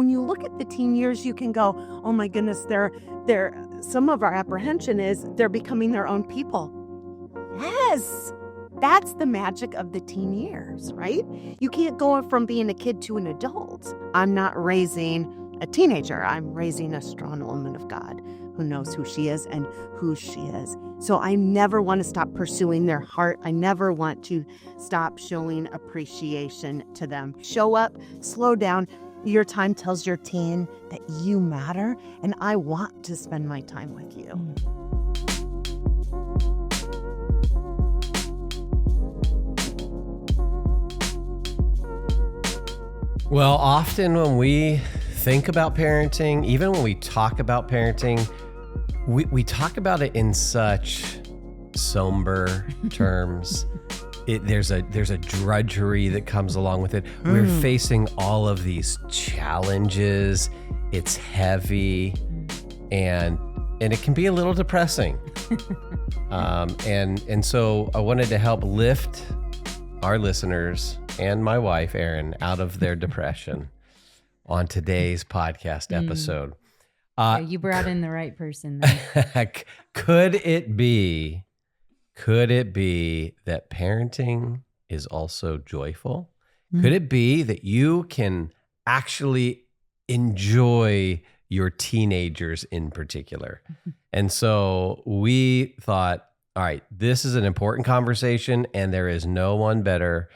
when you look at the teen years, you can go, oh my goodness, some of our apprehension is they're becoming their own people. Yes, that's the magic of the teen years, right? You can't go from being a kid to an adult. I'm not raising a teenager. I'm raising a strong woman of God who knows who she is and who she is. So I never want to stop pursuing their heart. I never want to stop showing appreciation to them. Show up, slow down. Your time tells your teen that you matter, and I want to spend my time with you. Well, often when we think about parenting, even when we talk about parenting, we talk about it in such somber terms. There's a drudgery that comes along with it. We're facing all of these challenges. It's heavy, and it can be a little depressing. And so I wanted to help lift our listeners and my wife, Erin, out of their depression on today's podcast episode. You brought in the right person then. Could it be that parenting is also joyful? Could it be that you can actually enjoy your teenagers in particular? And so we thought, all right, this is an important conversation, and there is no one better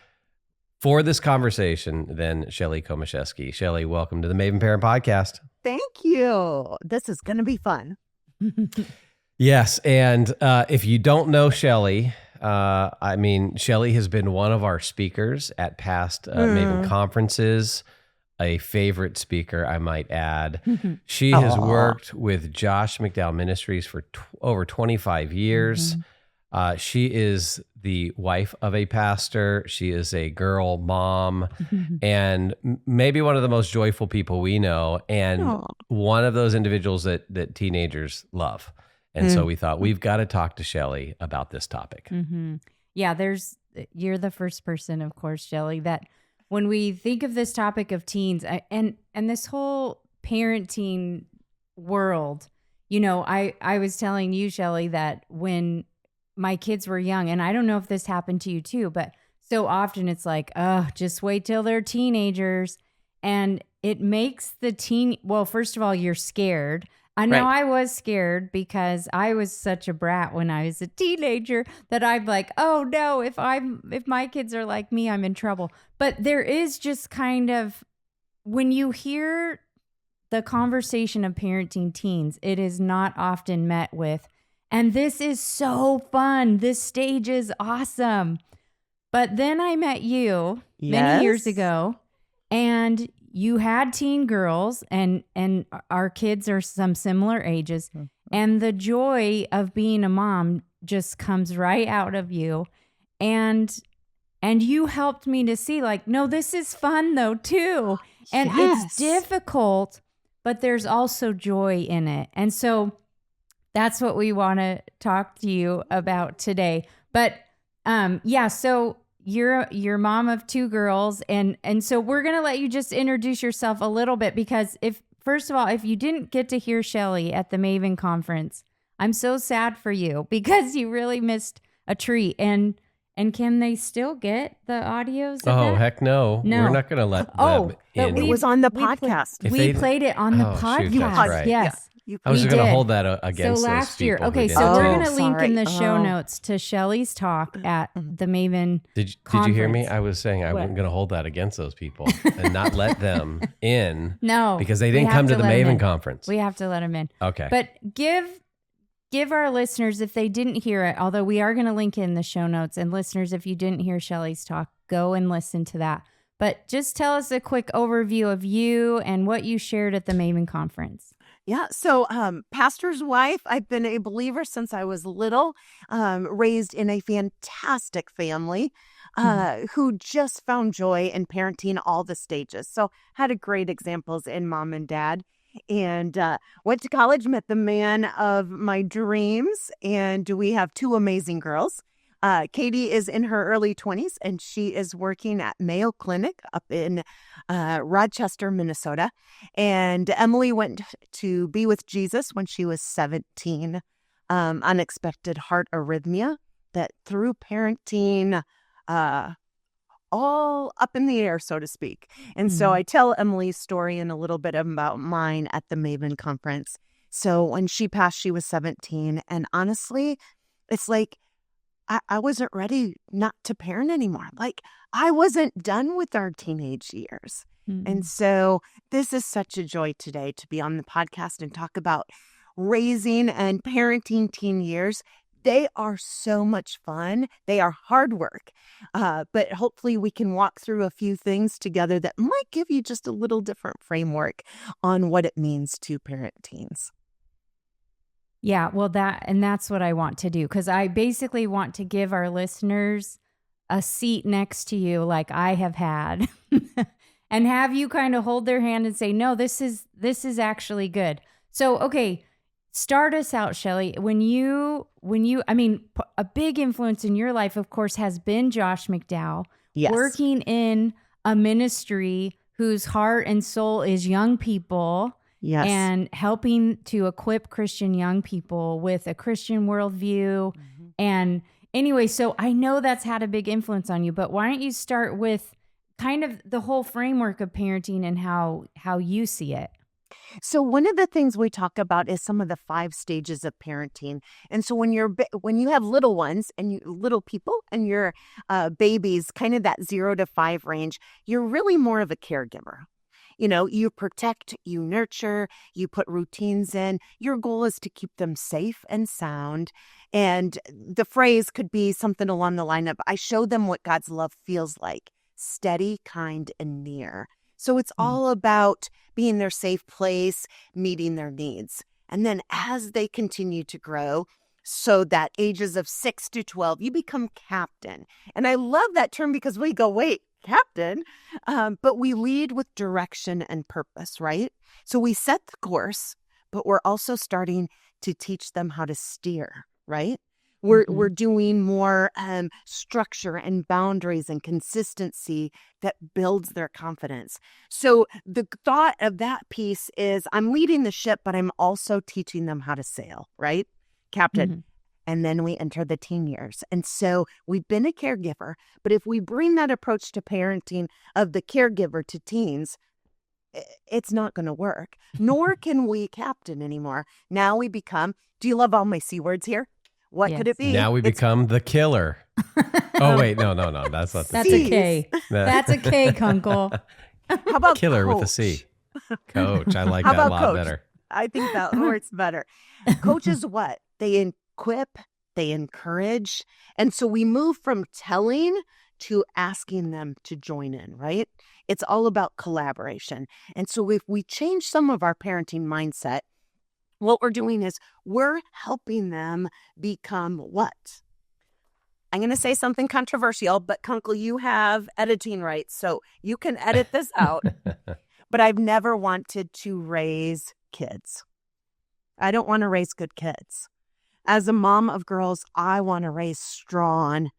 for this conversation than Shelley Komoszewski. Shelley, welcome to the Maven Parent Podcast. Thank you. This is going to be fun. Yes, and if you don't know Shelley, Shelley has been one of our speakers at past Maven conferences, a favorite speaker, I might add. She has worked with Josh McDowell Ministries for over 25 years. She is the wife of a pastor. She is a girl mom and maybe one of the most joyful people we know, and one of those individuals that teenagers love. And so we thought, we've got to talk to Shelley about this topic. Yeah, you're the first person, of course, Shelley, that when we think of this topic of teens and this whole parenting world, I was telling you, Shelley, that when my kids were young, and I don't know if this happened to you too, but so often it's like, just wait till they're teenagers. And it makes well, first of all, you're scared. I know I was scared because I was such a brat when I was a teenager that I'm like, oh no, if my kids are like me, I'm in trouble. But there is just kind of, when you hear the conversation of parenting teens, it is not often met with, and this is so fun. This stage is awesome. But then I met you many years ago, and you had teen girls, and our kids are some similar ages, and the joy of being a mom just comes right out of you. And you helped me to see, like, no, this is fun though too. And it's difficult, but there's also joy in it. And so that's what we want to talk to you about today. But so you're mom of two girls, and so we're gonna let you just introduce yourself a little bit, because first of all, if you didn't get to hear Shelley at the Maven conference, I'm so sad for you because you really missed a treat. And can they still get the audios? Heck no. We're not gonna let them in. It was on the podcast. We played it on the podcast. Shoot, that's right. Yes. I was going to hold that against so those last year. people. Okay, so we're going to link in the show notes to Shelley's talk at the Maven Did you hear me? I was saying I wasn't going to hold that against those people and not let them in. No, because they didn't come to the Maven conference. We have to let them in. Okay. But give our listeners, if they didn't hear it, although we are going to link in the show notes, and listeners, if you didn't hear Shelley's talk, go and listen to that. But just tell us a quick overview of you and what you shared at the Maven conference. Yeah. So, pastor's wife, I've been a believer since I was little, raised in a fantastic family, who just found joy in parenting all the stages. So had a great examples in mom and dad, and went to college, met the man of my dreams. And we have two amazing girls. Katie is in her early 20s, and she is working at Mayo Clinic up in Rochester, Minnesota. And Emily went to be with Jesus when she was 17. Unexpected heart arrhythmia that threw parenting all up in the air, so to speak. And so I tell Emily's story and a little bit about mine at the Maven conference. So when she passed, she was 17. And honestly, it's like I wasn't ready not to parent anymore. Like I wasn't done with our teenage years. And so this is such a joy today to be on the podcast and talk about raising and parenting teen years. They are so much fun. They are hard work. But hopefully we can walk through a few things together that might give you just a little different framework on what it means to parent teens. Yeah, well, that's what I want to do, because I basically want to give our listeners a seat next to you like I have had and have you kind of hold their hand and say, no, this is actually good. So, okay, start us out, Shelley. When you, I mean, a big influence in your life, of course, has been Josh McDowell, working in a ministry whose heart and soul is young people. Yes. And helping to equip Christian young people with a Christian worldview. And anyway, so I know that's had a big influence on you, but why don't you start with kind of the whole framework of parenting and how you see it? So one of the things we talk about is some of the 5 stages of parenting. And so when you have little ones and little people and your babies, kind of that 0 to 5 range, you're really more of a caregiver. You know, you protect, you nurture, you put routines in. Your goal is to keep them safe and sound. And the phrase could be something along the line of, I show them what God's love feels like, steady, kind, and near. So it's all about being their safe place, meeting their needs. And then as they continue to grow, so that ages of 6 to 12, you become captain. And I love that term because we go, wait, captain, but we lead with direction and purpose, right? So we set the course, but we're also starting to teach them how to steer, right? We're doing more structure and boundaries and consistency that builds their confidence. So the thought of that piece is I'm leading the ship, but I'm also teaching them how to sail, right? Captain. And then we enter the teen years. And so we've been a caregiver, but if we bring that approach to parenting of the caregiver to teens, it's not going to work, nor can we captain anymore. Now we become, do you love all my C words here? What could it be? Now we become the killer. Oh, wait, no. That's not the That's C. a K. That's a K, Kunkel. How about killer coach? With a C? Coach. I like How that a about lot coach? better. I think that works better. Coach is what? They equip, they encourage. And so we move from telling to asking them to join in, right? It's all about collaboration. And so if we change some of our parenting mindset, what we're doing is we're helping them become what? I'm going to say something controversial, but Kunkel, you have editing rights, so you can edit this out. But I've never wanted to raise kids. I don't want to raise good kids. As a mom of girls, I want to raise strong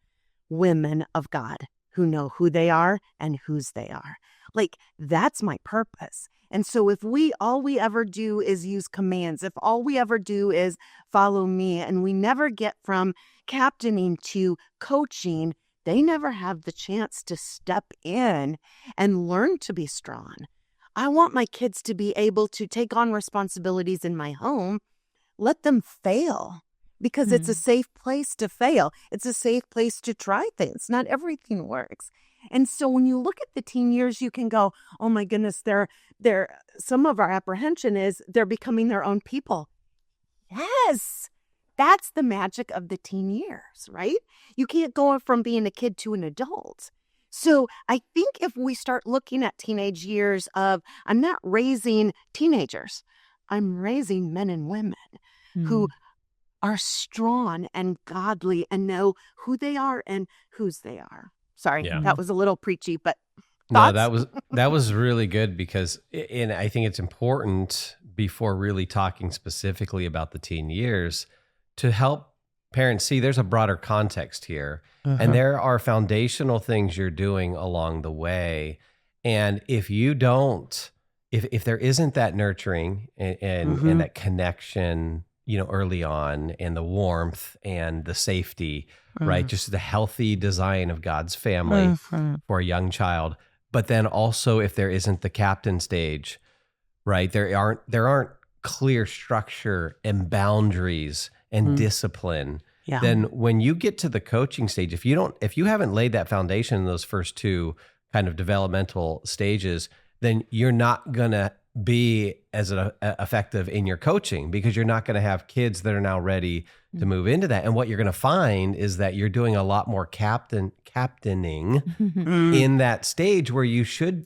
women of God who know who they are and whose they are. Like, that's my purpose. And so if all we ever do is use commands, if all we ever do is follow me, and we never get from captaining to coaching, they never have the chance to step in and learn to be strong. I want my kids to be able to take on responsibilities in my home, let them fail, because it's a safe place to fail. It's a safe place to try things. Not everything works. And so when you look at the teen years, you can go, oh my goodness, some of our apprehension is they're becoming their own people. Yes, that's the magic of the teen years, right? You can't go from being a kid to an adult. So I think if we start looking at teenage years of, I'm not raising teenagers, I'm raising men and women who are strong and godly and know who they are and whose they are. Sorry, that was a little preachy, but thoughts? No, that was really good, because, and I think it's important before really talking specifically about the teen years to help parents see there's a broader context here, and there are foundational things you're doing along the way. And if you don't, if there isn't that nurturing and that connection, early on, and the warmth and the safety, right? Just the healthy design of God's family for a young child. But then also, if there isn't the captain stage, right? There aren't clear structure and boundaries and discipline. Yeah. Then when you get to the coaching stage, if you haven't laid that foundation in those first two kind of developmental stages, then you're not going to be as effective in your coaching, because you're not going to have kids that are now ready to move into that. And what you're going to find is that you're doing a lot more captaining in that stage where there should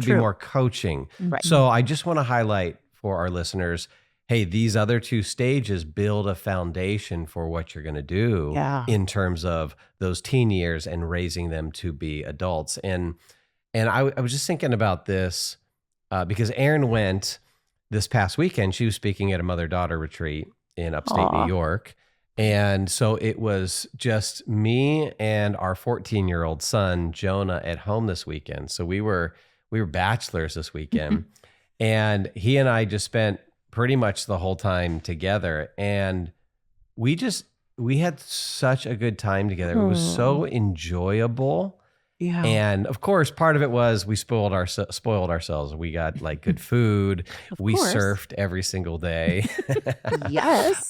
be more coaching. Right. So I just want to highlight for our listeners, hey, these other two stages build a foundation for what you're going to do in terms of those teen years and raising them to be adults. And I was just thinking about this because Erin went this past weekend. She was speaking at a mother-daughter retreat in upstate New York. And so it was just me and our 14-year-old son, Jonah, at home this weekend. So we were bachelors this weekend. And he and I just spent pretty much the whole time together. And we had such a good time together. It was so enjoyable. Yeah. And of course, part of it was we spoiled ourselves. We got like good food. We surfed every single day. Yes.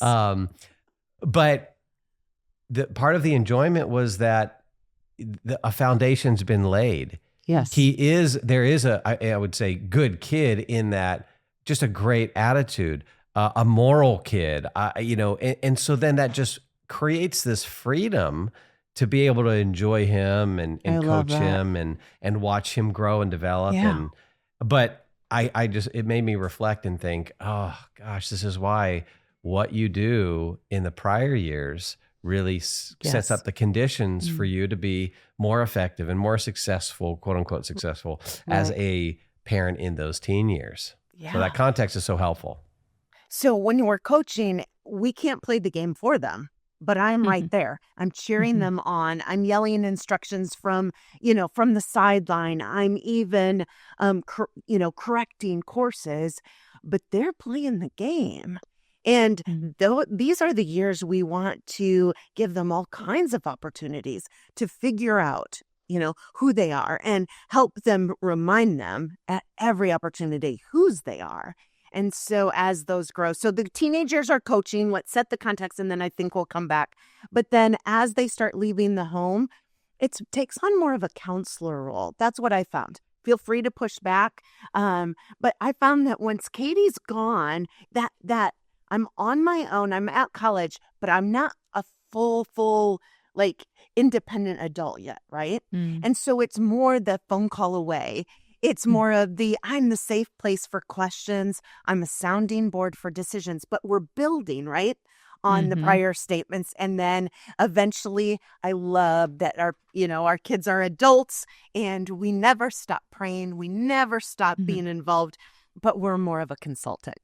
But the part of the enjoyment was that a foundation's been laid. Yes. There is I would say, good kid in that, just a great attitude, a moral kid, and so then that just creates this freedom to be able to enjoy him and coach him and watch him grow and develop. Yeah. But it made me reflect and think, oh gosh, this is why what you do in the prior years really sets up the conditions for you to be more effective and more successful, quote unquote successful, as a parent in those teen years. Yeah. So that context is so helpful. So when we're coaching, we can't play the game for them, but I'm right there. I'm cheering them on. I'm yelling instructions from the sideline. I'm even, correcting courses, but they're playing the game. And these are the years we want to give them all kinds of opportunities to figure out, who they are, and help them remind them at every opportunity whose they are. And so as those grow, so the teenagers are coaching, what set the context, and then I think we'll come back. But then as they start leaving the home, it takes on more of a counselor role. That's what I found. Feel free to push back. But I found that once Katie's gone, that I'm on my own. I'm at college, but I'm not a full like independent adult yet, right? And so it's more the phone call away. It's more of I'm the safe place for questions. I'm a sounding board for decisions, but we're building, right, on the prior statements. And then eventually I love that our kids are adults and we never stop praying. We never stop being involved, but we're more of a consultant.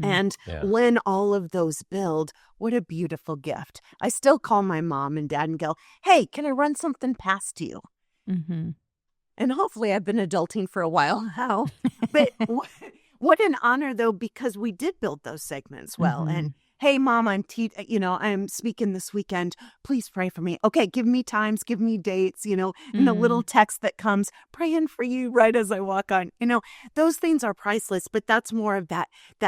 And when all of those build, what a beautiful gift. I still call my mom and dad and go, hey, can I run something past you? And hopefully I've been adulting for a while now. But what an honor, though, because we did build those segments well. And hey, Mom, I'm speaking this weekend. Please pray for me. Okay, give me times, give me dates, and the little text that comes, praying for you right as I walk on. Those things are priceless, but that's more of that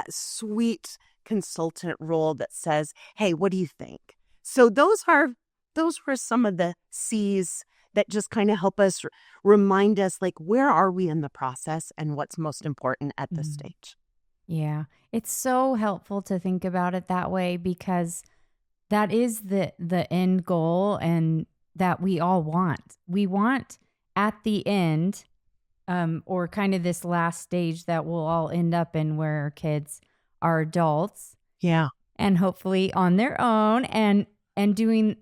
sweet consultant role that says, hey, what do you think? So those were some of the C's that just kind of help us remind us, like, where are we in the process and what's most important at this stage? Yeah, it's so helpful to think about it that way, because that is the end goal, and that we all want. We want at the end, or kind of this last stage that we'll all end up in, where our kids are adults. Yeah. And hopefully on their own and doing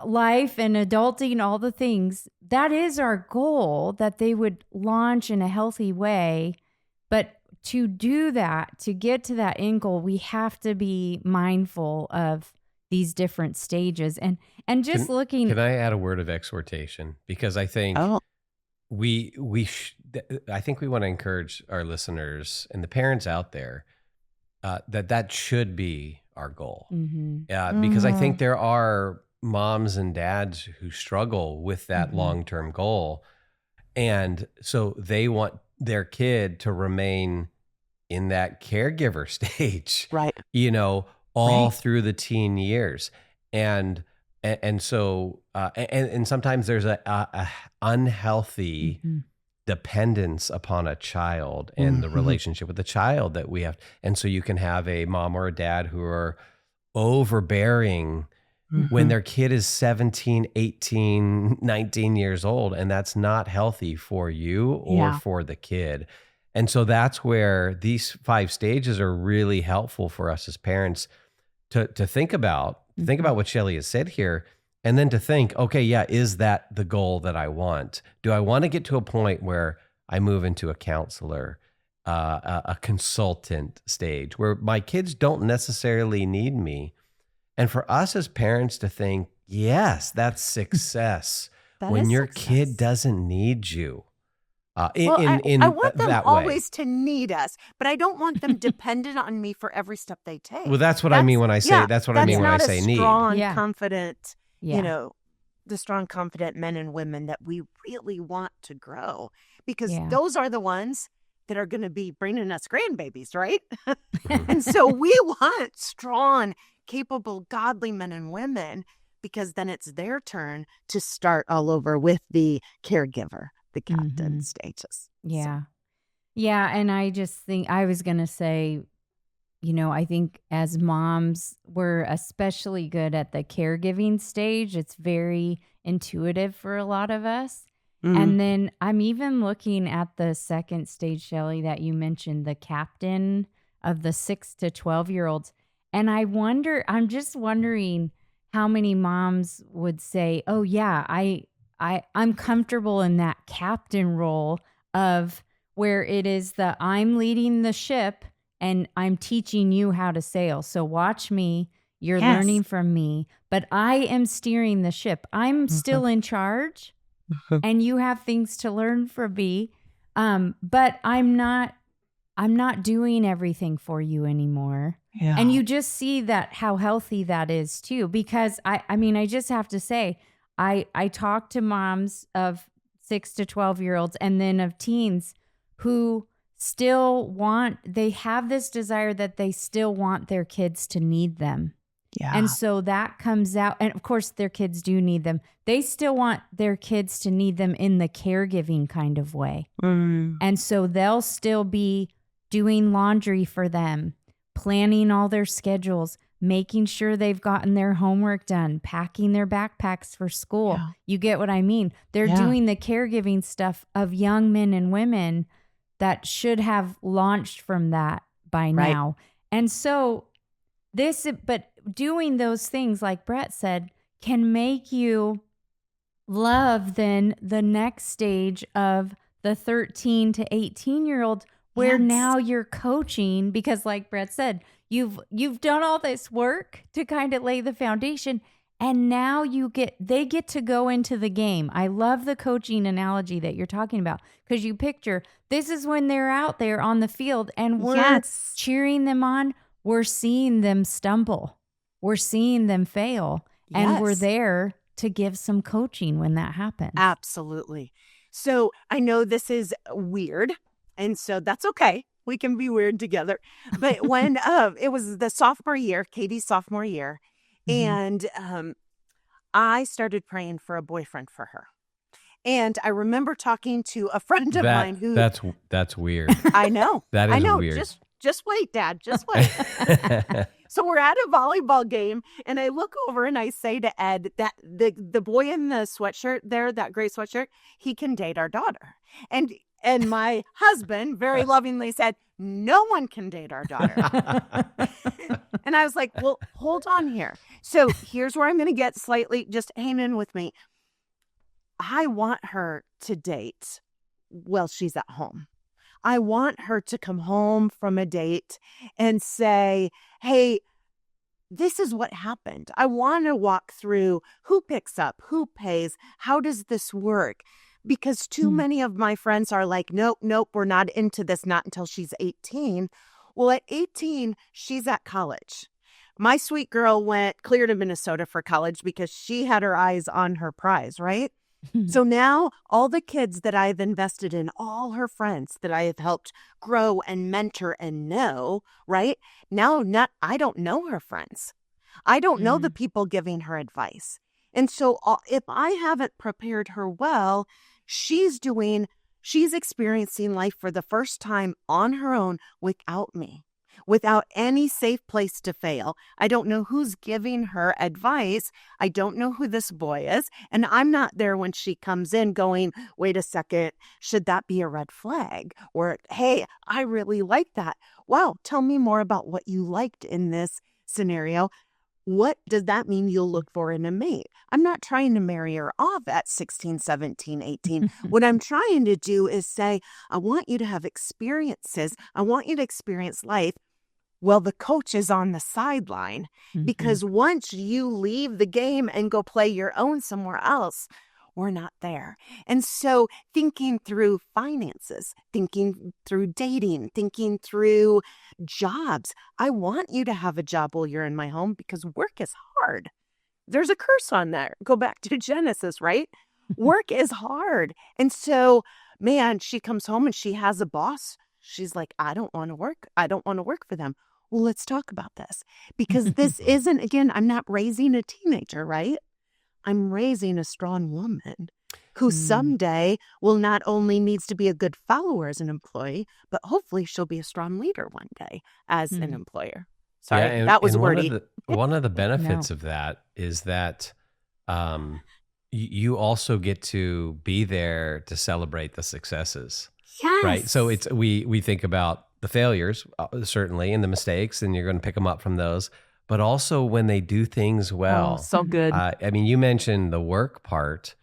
life and adulting, all the things. That is our goal, that they would launch in a healthy way. But to do that, to get to that end goal, we have to be mindful of these different stages. And just looking. Can I add a word of exhortation? Because I think I think we want to encourage our listeners and the parents out there that should be our goal. Because I think there are moms and dads who struggle with that long-term goal. And so they want their kid to remain in that caregiver stage, Right. All through the teen years. And so sometimes there's a unhealthy dependence upon a child and the relationship with the child that we have. And so you can have a mom or a dad who are overbearing when their kid is 17, 18, 19 years old, and that's not healthy for you or for the kid. And so that's where these 5 stages are really helpful for us as parents to think about what Shelley has said here, and then to think, okay, is that the goal that I want? Do I want to get to a point where I move into a counselor, a consultant stage where my kids don't necessarily need me? And for us as parents to think, yes, that's success when your kid doesn't need you. I want them always to need us, but I don't want them dependent on me for every step they take. Well, that's what I mean when I say that's what I mean when I say need. Strong, confident, the strong, confident men and women that we really want to grow, because those are the ones that are going to be bringing us grandbabies, right? And so we want strong, capable, godly men and women, because then it's their turn to start all over with the caregiver, the captain stages. Yeah. And I just think I was going to say, I think as moms, we're especially good at the caregiving stage. It's very intuitive for a lot of us. And then I'm even looking at the second stage, Shelley, that you mentioned, the captain of the 6 to 12-year-olds. And I'm just wondering how many moms would say, oh yeah, I'm comfortable in that captain role of where it is that I'm leading the ship and I'm teaching you how to sail. So watch me, you're learning from me, but I am steering the ship. I'm still in charge and you have things to learn from me. But I'm not doing everything for you anymore. Yeah. And you just see that how healthy that is too, because I just have to say, I talk to moms of 6 to 12-year-olds and then of teens who they have this desire that they still want their kids to need them. Yeah. And so that comes out, and of course their kids do need them. They still want their kids to need them in the caregiving kind of way. And so they'll still be doing laundry for them, planning all their schedules, making sure they've gotten their homework done, packing their backpacks for school. Yeah. You get what I mean? They're doing the caregiving stuff of young men and women that should have launched from that by now. And so but doing those things, like Brett said, can make you love then the next stage of the 13 to 18-year-old, where now you're coaching, because like Brett said, you've done all this work to kind of lay the foundation, and now they get to go into the game. I love the coaching analogy that you're talking about, because you picture this is when they're out there on the field and we're cheering them on. We're seeing them stumble. We're seeing them fail. And we're there to give some coaching when that happens. Absolutely. So I know this is weird, and so that's okay. We can be weird together. But when it was the sophomore year, Katie's sophomore year, and I started praying for a boyfriend for her. And I remember talking to a friend of mine who... That's weird. I know. That is weird. Just wait, Dad. Just wait. So we're at a volleyball game, and I look over and I say to Ed that the boy in the sweatshirt there, that gray sweatshirt, he can date our daughter. And my husband very lovingly said, no one can date our daughter. And I was like, well, hold on here. So here's where I'm going to get slightly, just hang in with me. I want her to date while she's at home. I want her to come home from a date and say, hey, this is what happened. I want to walk through who picks up, who pays, how does this work? Because too many of my friends are like, nope, we're not into this, not until she's 18. Well, at 18, she's at college. My sweet girl went clear to Minnesota for college because she had her eyes on her prize, right? So now all the kids that I've invested in, all her friends that I have helped grow and mentor and know, right? Now I don't know her friends. I don't know the people giving her advice. And so if I haven't prepared her well, she's experiencing life for the first time on her own without me, without any safe place to fail. I don't know who's giving her advice. I don't know who this boy is. And I'm not there when she comes in going, wait a second, should that be a red flag? Or, hey, I really like that. Wow, tell me more about what you liked in this scenario. What does that mean you'll look for in a mate? I'm not trying to marry her off at 16, 17, 18. What I'm trying to do is say, I want you to have experiences. I want you to experience life. Well, the coach is on the sideline because once you leave the game and go play your own somewhere else, we're not there. And so thinking through finances, thinking through dating, thinking through jobs. I want you to have a job while you're in my home because work is hard. There's a curse on that. Go back to Genesis, right? Work is hard. And so, man, she comes home and she has a boss. She's like, I don't want to work. I don't want to work for them. Well, let's talk about this because this isn't, again, I'm not raising a teenager, right? I'm raising a strong woman who someday will not only needs to be a good follower as an employee, but hopefully she'll be a strong leader one day as an employer. Sorry, that was wordy. One of the benefits of that is that you also get to be there to celebrate the successes. Yes. Right. So we think about the failures, certainly, and the mistakes, and you're going to pick them up from those. But also when they do things well. Oh, so good. I mean, you mentioned the work part.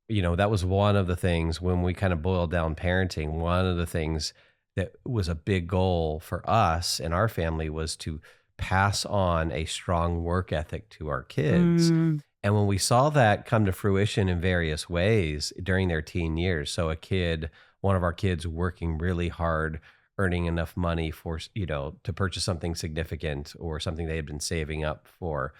You know, that was one of the things when we kind of boiled down parenting. One of the things that was a big goal for us and our family was to pass on a strong work ethic to our kids. And when we saw that come to fruition in various ways during their teen years, so one of our kids working really hard, earning enough money for, to purchase something significant or something they had been saving up for.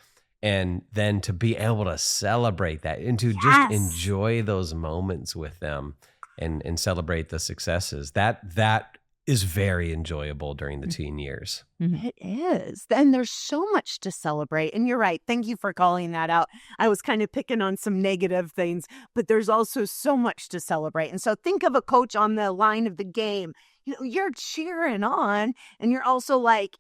And then to be able to celebrate that and to just enjoy those moments with them and celebrate the successes. That is very enjoyable during the teen years. It is. And there's so much to celebrate. And you're right. Thank you for calling that out. I was kind of picking on some negative things, but there's also so much to celebrate. And so think of a coach on the line of the game. You're cheering on and you're also like,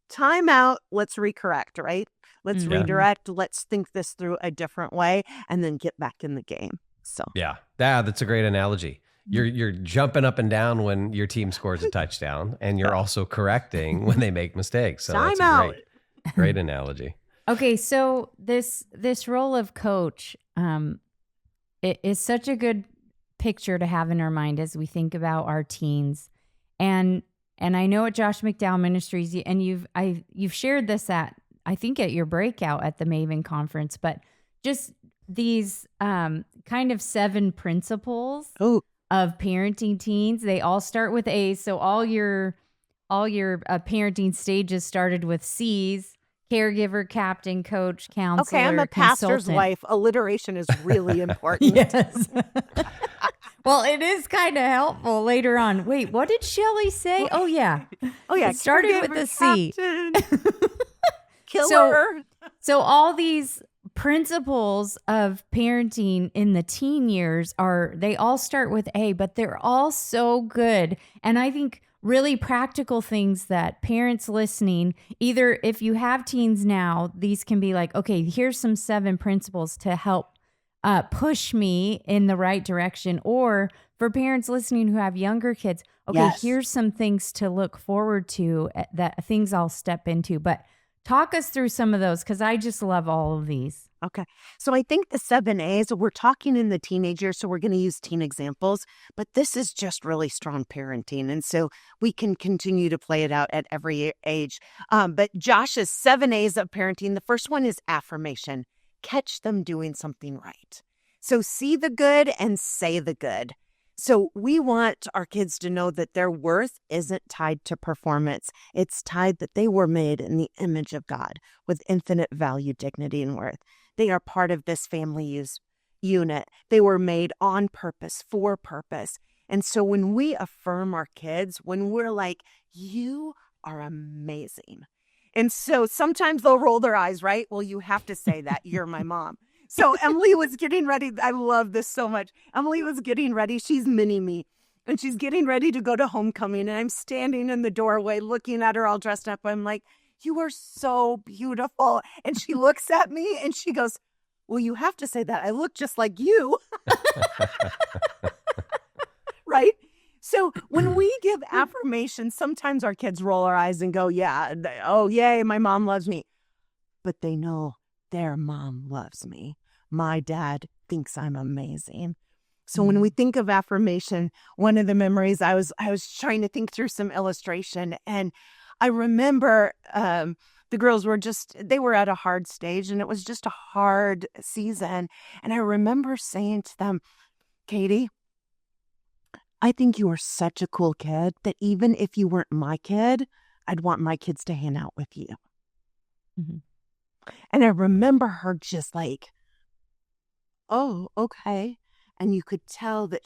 time out, let's recorrect, right? Let's redirect. Let's think this through a different way and then get back in the game. So yeah, that's a great analogy. You're jumping up and down when your team scores a touchdown, and you're also correcting when they make mistakes. So that's a great analogy. Okay, so this role of coach, it is such a good picture to have in our mind as we think about our teens. And I know at Josh McDowell Ministries, and you've shared this at your breakout at the Maven conference, but just these kind of 7 principles of parenting teens. They all start with A's. So all your parenting stages started with C's: caregiver, captain, coach, counselor. Okay, I'm a pastor's wife. Alliteration is really important. Yes. Well, it is kind of helpful later on. Wait, what did Shelley say? Oh yeah. It started with a C. Killer. So all these principles of parenting in the teen years they all start with A, but they're all so good. And I think really practical things that parents listening, either if you have teens now, these can be like, okay, here's some 7 principles to help push me in the right direction. Or for parents listening who have younger kids, okay, here's some things to look forward to, that things I'll step into. But talk us through some of those, because I just love all of these. Okay. So I think the 7 A's, we're talking in the teenage years, so we're going to use teen examples, but this is just really strong parenting. And so we can continue to play it out at every age. But Josh's 7 A's of parenting, the first one is affirmation. Catch them doing something right. So see the good and say the good. So we want our kids to know that their worth isn't tied to performance. It's tied that they were made in the image of God with infinite value, dignity, and worth. They are part of this family unit. They were made on purpose, for purpose. And so when we affirm our kids, when we're like, you are amazing. And so sometimes they'll roll their eyes, right? Well, you have to say that. You're my mom. So Emily was getting ready. I love this so much. Emily was getting ready. She's mini me. And she's getting ready to go to homecoming. And I'm standing in the doorway looking at her all dressed up. I'm like, you are so beautiful. And she looks at me and she goes, well, you have to say that. I look just like you. Right? So when we give affirmation, sometimes our kids roll our eyes and go, yeah, oh, yay, my mom loves me. But they know their mom loves me. My dad thinks I'm amazing. So when we think of affirmation, one of the memories, I was trying to think through some illustration, and I remember the girls they were at a hard stage, and it was just a hard season. And I remember saying to them, Katie, I think you are such a cool kid that even if you weren't my kid, I'd want my kids to hang out with you. Mm-hmm. And I remember her just like, oh, okay. And you could tell that,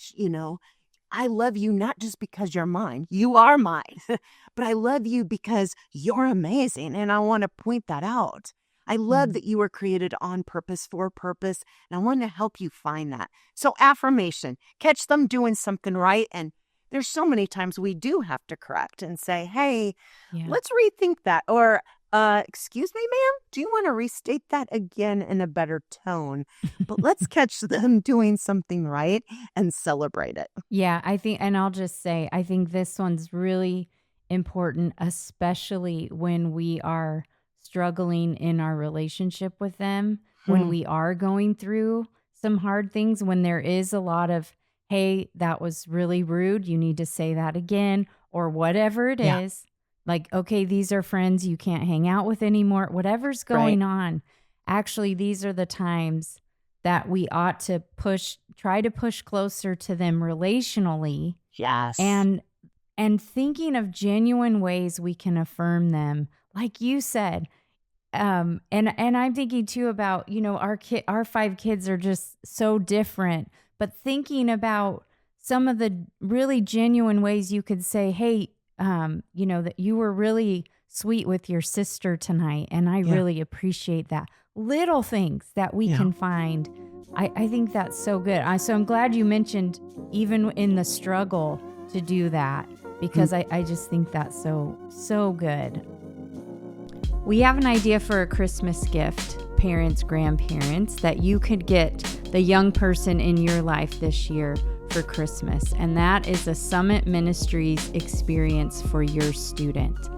I love you not just because you're mine. You are mine. But I love you because you're amazing. And I want to point that out. I love that you were created on purpose, for purpose. And I want to help you find that. So affirmation, catch them doing something right. And there's so many times we do have to correct and say, hey, let's rethink that. Or, excuse me, ma'am, do you want to restate that again in a better tone? But let's catch them doing something right and celebrate it. Yeah, I think, and I'll just say, I think this one's really important, especially when we are struggling in our relationship with them, when we are going through some hard things, when there is a lot of, hey, that was really rude, you need to say that again, or whatever it is. Like, okay, these are friends you can't hang out with anymore. Whatever's going on, actually, these are the times that we ought to try to push closer to them relationally. Yes. And thinking of genuine ways we can affirm them, like you said. And I'm thinking too about, our 5 kids are just so different, but thinking about some of the really genuine ways you could say, hey, that you were really sweet with your sister tonight. And I really appreciate that. Little things that we can find. I think that's so good. So I'm glad you mentioned even in the struggle to do that, because I just think that's so good. We have an idea for a Christmas gift, parents, grandparents, that you could get the young person in your life this year for Christmas, and that is a Summit Ministries experience for your student.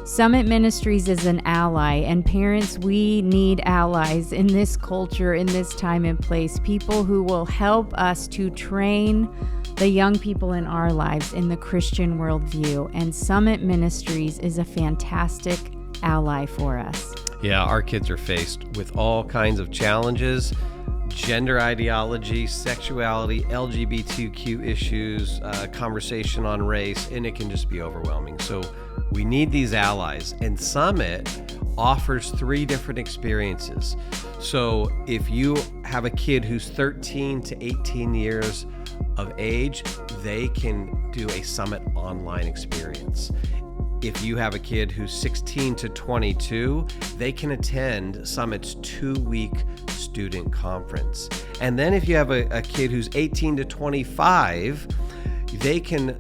Summit Ministries is an ally, and parents, we need allies in this culture, in this time and place, people who will help us to train the young people in our lives in the Christian worldview, and Summit Ministries is a fantastic ally for us. Yeah, our kids are faced with all kinds of challenges, gender ideology, sexuality, LGBTQ issues, conversation on race, and it can just be overwhelming. So we need these allies, and Summit offers 3 different experiences. So if you have a kid who's 13 to 18 years of age, they can do a Summit online experience. If you have a kid who's 16 to 22, they can attend Summit's 2-week student conference. And then if you have a kid who's 18 to 25, they can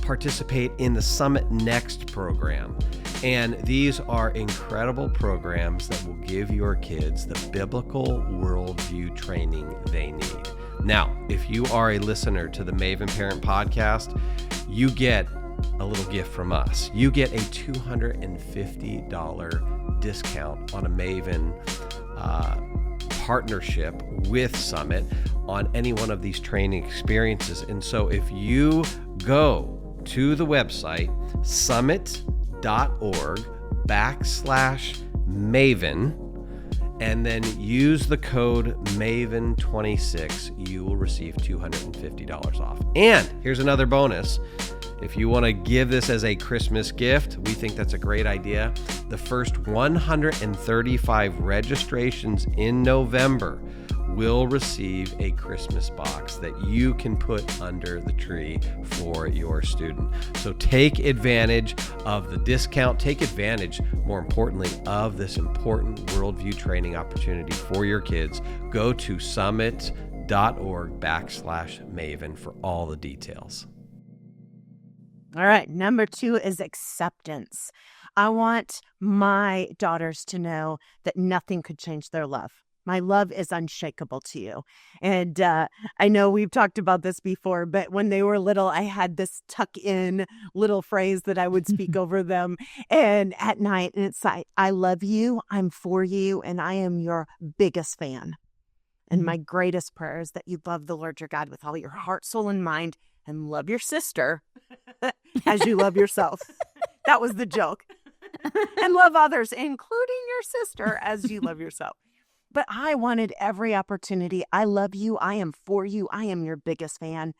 participate in the Summit Next program. And these are incredible programs that will give your kids the biblical worldview training they need. Now, if you are a listener to the Maven Parent Podcast, you get a little gift from us. You get a $250 discount on a Maven partnership with Summit on any one of these training experiences. And so if you go to the website, summit.org/Maven, and then use the code MAVEN26, you will receive $250 off. And here's another bonus. If you want to give this as a Christmas gift, we think that's a great idea. The first 135 registrations in November will receive a Christmas box that you can put under the tree for your student. So take advantage of the discount. Take advantage, more importantly, of this important worldview training opportunity for your kids. Go to summit.org/Maven for all the details. All right. Number 2 is acceptance. I want my daughters to know that nothing could change their love. My love is unshakable to you. And I know we've talked about this before, but when they were little, I had this tuck in little phrase that I would speak over them and at night. And it's like, I love you, I'm for you, and I am your biggest fan. And my greatest prayer is that you love the Lord your God with all your heart, soul, and mind, and love your sister as you love yourself. That was the joke. And love others, including your sister, as you love yourself. But I wanted every opportunity. I love you. I am for you. I am your biggest fan.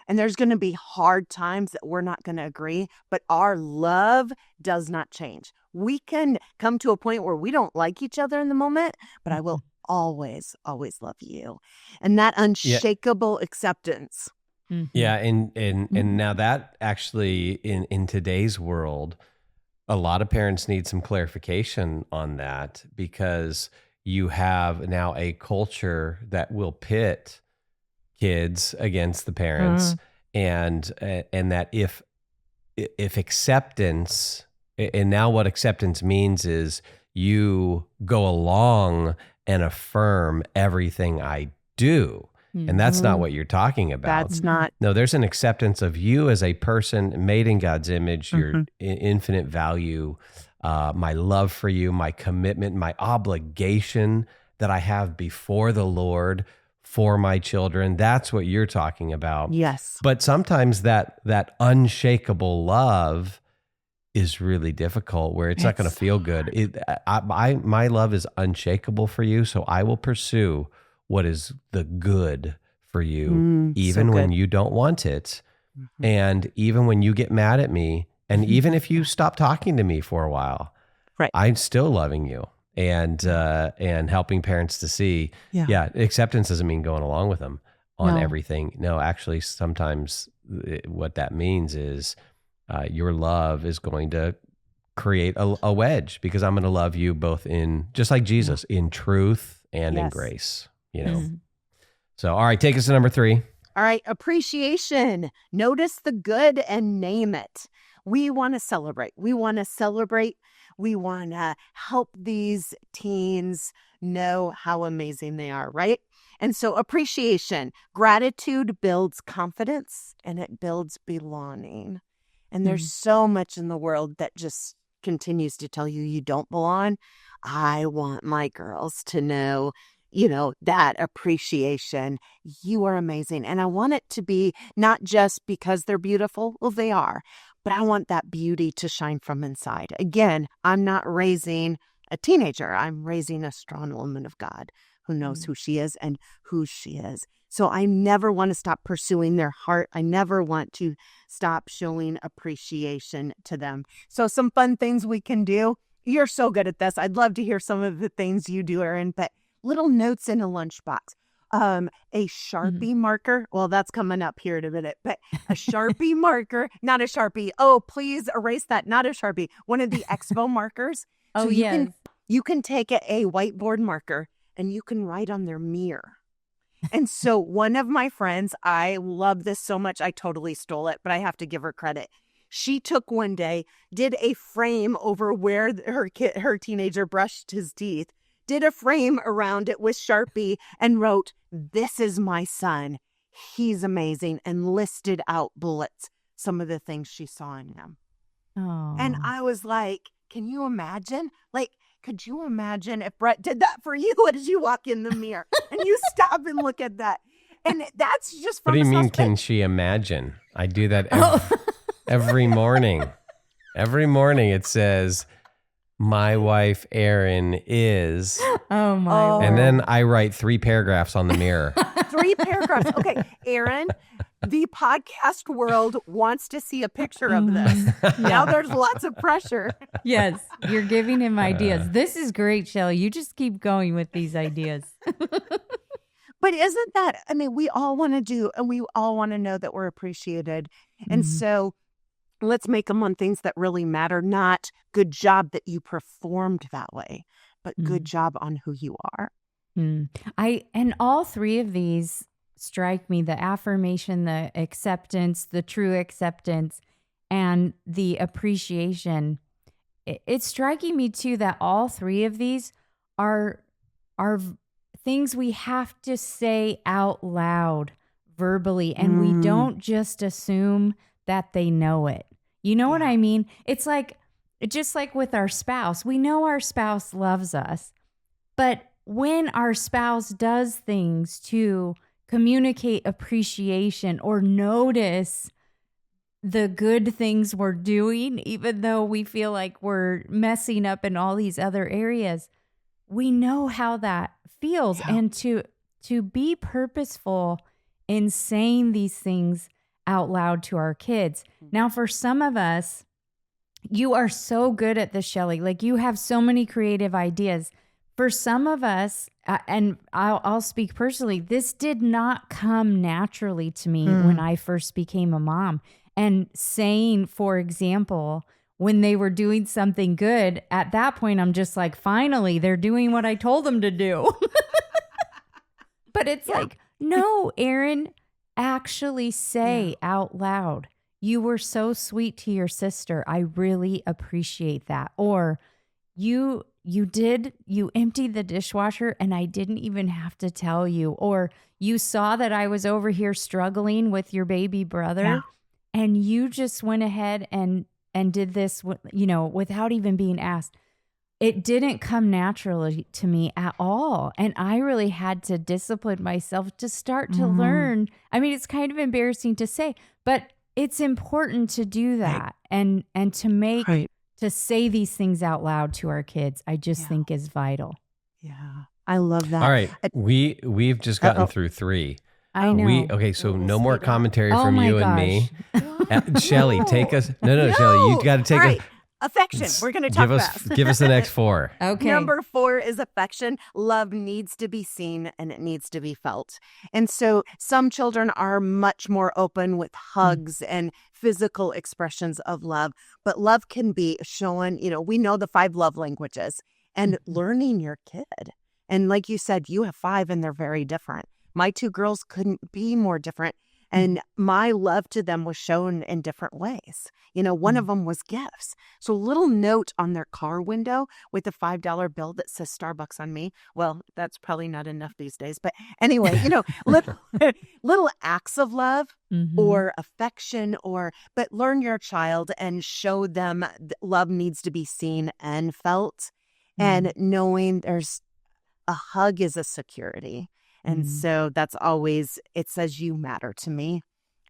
And there's going to be hard times that we're not going to agree, but our love does not change. We can come to a point where we don't like each other in the moment, but I will always, always love you. And that unshakable acceptance. Yeah, and now that actually in today's world, a lot of parents need some clarification on that, because you have now a culture that will pit kids against the parents, and that if acceptance, and now what acceptance means is you go along and affirm everything I do. And that's not what you're talking about. That's not. No, there's an acceptance of you as a person made in God's image, your infinite value, my love for you, my commitment, my obligation that I have before the Lord for my children. That's what you're talking about. Yes. But sometimes that unshakable love is really difficult, where it's not going to feel good. My love is unshakable for you, so I will pursue what is the good for you, even when you don't want it. And even when you get mad at me, and even if you stop talking to me for a while, right, I'm still loving you. And helping parents to see, acceptance doesn't mean going along with them on everything. No, actually, sometimes what that means is your love is going to create a wedge, because I'm going to love you both in, just like Jesus, in truth and in grace. You know, so all right, take us to number 3. All right, appreciation. Notice the good and name it. We want to celebrate. We want to help these teens know how amazing they are, right? And so appreciation, gratitude builds confidence, and it builds belonging. And there's so much in the world that just continues to tell you don't belong. I want my girls to know, that appreciation. You are amazing. And I want it to be not just because they're beautiful. Well, they are. But I want that beauty to shine from inside. Again, I'm not raising a teenager. I'm raising a strong woman of God who knows who she is and who she is. So I never want to stop pursuing their heart. I never want to stop showing appreciation to them. So some fun things we can do. You're so good at this. I'd love to hear some of the things you do, Erin, but little notes in a lunchbox. A Sharpie marker. Well, that's coming up here in a minute, but a Sharpie marker, not a Sharpie. Oh, please erase that. Not a Sharpie. One of the Expo markers. Oh, so you can take a whiteboard marker and you can write on their mirror. And so one of my friends, I love this so much. I totally stole it, but I have to give her credit. She took one day, did a frame over where her teenager brushed his teeth, did a frame around it with Sharpie and wrote, "This is my son. He's amazing," and listed out bullets, some of the things she saw in him. Oh. And I was like, can you imagine? Like, Could you imagine if Brett did that for you as you walk in the mirror and you stop and look at that? And that's just from What do you mean, suspect. can she imagine? I do that every morning. Every morning it says, my wife, Erin, is. Oh, my Lord. And then I write 3 paragraphs on the mirror. 3 paragraphs. Okay, Erin, the podcast world wants to see a picture of this. Now there's lots of pressure. Yes, you're giving him ideas. This is great, Shelley. You just keep going with these ideas. But isn't that, I mean, we all want to do, and we all want to know that we're appreciated. And so let's make them on things that really matter, not good job that you performed that way, but good job on who you are. And all 3 of these strike me, the affirmation, the acceptance, the true acceptance, and the appreciation. It's striking me too that all 3 of these are things we have to say out loud verbally, and we don't just assume that they know it. You know what I mean? It's like, just like with our spouse, we know our spouse loves us, but when our spouse does things to communicate appreciation or notice the good things we're doing, even though we feel like we're messing up in all these other areas, we know how that feels. And to be purposeful in saying these things out loud to our kids. Now, for some of us, you are so good at this, Shelley. Like, you have so many creative ideas. For some of us, and I'll speak personally, this did not come naturally to me when I first became a mom. And saying, for example, when they were doing something good, at that point, I'm just like, finally, they're doing what I told them to do. But it's like, no, Erin, actually say out loud, you were so sweet to your sister. I really appreciate that. Or you emptied the dishwasher and I didn't even have to tell you. Or you saw that I was over here struggling with your baby brother and you just went ahead and did this, without even being asked. It didn't come naturally to me at all. And I really had to discipline myself to start to learn. I mean, it's kind of embarrassing to say, but it's important to do that and to make, to say these things out loud to our kids, I just think is vital. Yeah. I love that. All right. We've just gotten through 3. I know. So no more commentary from you and me. Shelley, take us. No, Shelley, you got to take us. Affection. We're going to talk fast. Give us the next 4. Okay. Number 4 is affection. Love needs to be seen and it needs to be felt. And so some children are much more open with hugs and physical expressions of love, but love can be shown, we know the 5 love languages and learning your kid. And like you said, you have 5 and they're very different. My 2 girls couldn't be more different. And my love to them was shown in different ways. One of them was gifts. So a little note on their car window with a $5 bill that says Starbucks on me. Well, that's probably not enough these days. But anyway, little acts of love or affection but learn your child and show them that love needs to be seen and felt. And knowing there's a hug is a security. And so that's always, it says you matter to me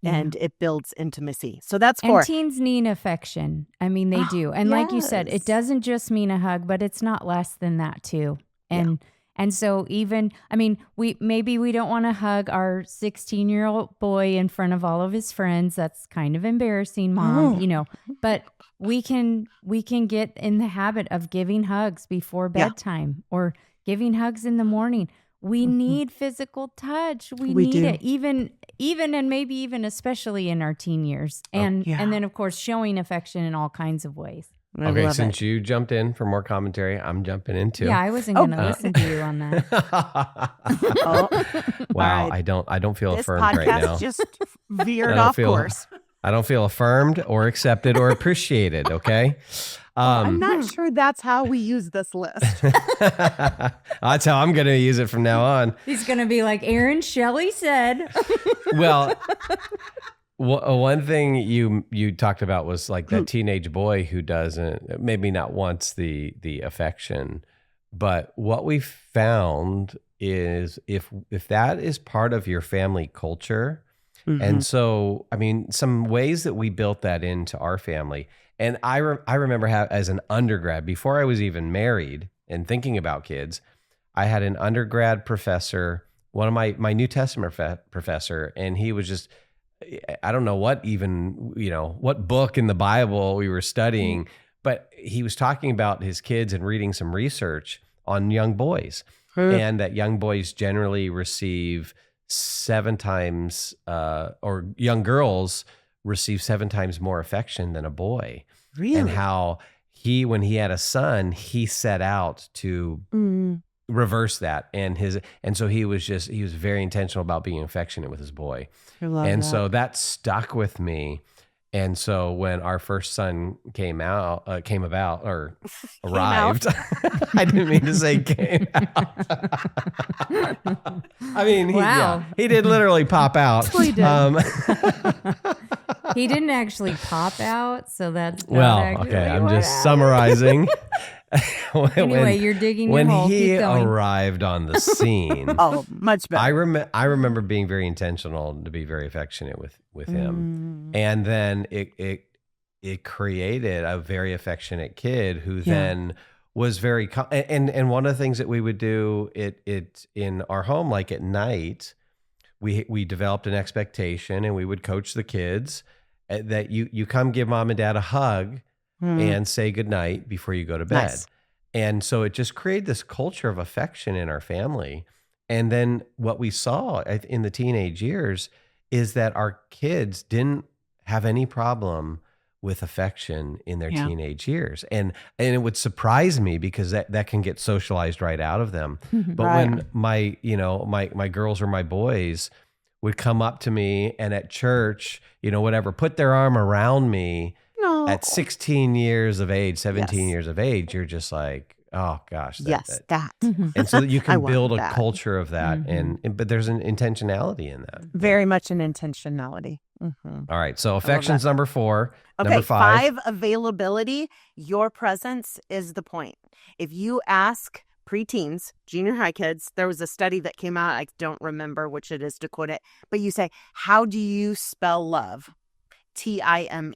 and it builds intimacy. So that's 4. And teens need affection. I mean, they do. And like you said, it doesn't just mean a hug, but it's not less than that too. And so even, we don't want to hug our 16-year-old boy in front of all of his friends. That's kind of embarrassing, Mom, but we can get in the habit of giving hugs before bedtime or giving hugs in the morning. We need physical touch. We need it, even and maybe even especially in our teen years. And then, of course, showing affection in all kinds of ways. Okay, since you jumped in for more commentary, I'm jumping in too. Yeah, I wasn't going to listen to you on that. Wow, right. I don't feel this affirmed right now. This podcast just veered off course. I don't feel affirmed or accepted or appreciated, okay? I'm not sure that's how we use this list. That's how I'm going to use it from now on. He's going to be like, Erin, Shelley said. Well, One thing you talked about was like that teenage boy who doesn't, maybe not wants the affection, but what we found is if that is part of your family culture, and so I mean some ways that we built that into our family, and I remember as an undergrad before I was even married and thinking about kids, I had an undergrad professor, one of my New Testament professor, and he was just, I don't know what what book in the Bible we were studying, but he was talking about his kids and reading some research on young boys, and that young boys generally receive 7 times, or young girls receive 7 times more affection than a boy. Really? And how when he had a son, he set out to reverse that, and so he was very intentional about being affectionate with his boy. So that stuck with me. And so when our first son came about or arrived, I didn't mean to say came out. I mean, he did literally pop out. He did. He didn't actually pop out, so that's okay. I'm just summarizing. Anyway, you're digging your hole. When he Keep going. arrived on the scene, much better. I remember being very intentional to be very affectionate with him, and then it created a very affectionate kid who then was very and one of the things that we would do it in our home, like at night, we developed an expectation, and we would coach the kids that you come give mom and dad a hug and say goodnight before you go to bed. Nice. And so it just created this culture of affection in our family. And then what we saw in the teenage years is that our kids didn't have any problem with affection in their teenage years. And it would surprise me because that can get socialized right out of them. But when my girls or my boys would come up to me and at church, put their arm around me, at 16 years of age, 17 years of age, you're just like, oh gosh. That. And so you can build a culture of that. But there's an intentionality in that. Very much an intentionality. All right. So affection's number 4. Okay, number 5. 5, availability. Your presence is the point. If you ask preteens, junior high kids, there was a study that came out. I don't remember which it is to quote it, but you say, how do you spell love? Time.